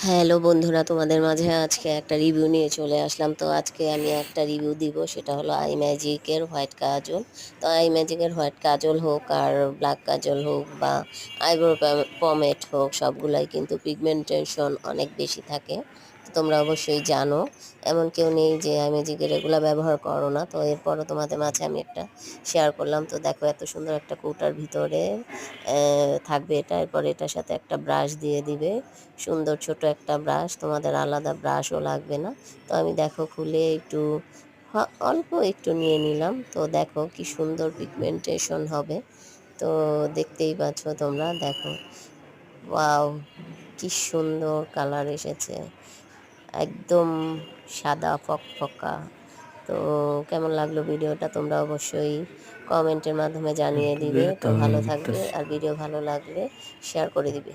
Hello বন্ধুরা, তোমাদের মাঝে আজকে একটা রিভিউ নিয়ে চলে আসলাম। তো আজকে আমি একটা রিভিউ দিব, সেটা হলো আই ম্যাজিকের হোয়াইট কাজল। তো আই ম্যাজিকের হোয়াইট কাজল হোক আর ব্ল্যাক কাজল হোক বা আইব্রো পমেট হোক, সবগুলাই কিন্তু পিগমেন্টেশন অনেক বেশি থাকে। তো তোমরা অবশ্যই জানো, এমন কেউ নেই যে আই ম্যাজিকের এগুলো ব্যবহার করো না। তো এরপরও তোমাদের মাঝে আমি একটা শেয়ার করলাম। তো দেখো, এত সুন্দর একটা কৌটার ভিতরে থাকবে এটা। এরপর এটার সাথে একটা ব্রাশ দিয়ে দিবে, সুন্দর ছোট একটা ব্রাশ। তোমাদের আলাদা ব্রাশও লাগবে না। তো আমি দেখো খুলে একটু অল্প একটু নিয়ে নিলাম। তো দেখো কি সুন্দর পিগমেন্টেশন হবে। তো দেখতেই পাচ্ছ তোমরা, দেখো ওয়াও, কি সুন্দর কালার এসেছে, একদম সাদা ফকফকা। তো কেমন লাগলো ভিডিওটা তোমরা অবশ্যই কমেন্টের মাধ্যমে জানিয়ে দিবে। তো তো ভালো থাকবে, দেখতেছি। আর ভিডিও ভালো লাগলে শেয়ার করে দিবে।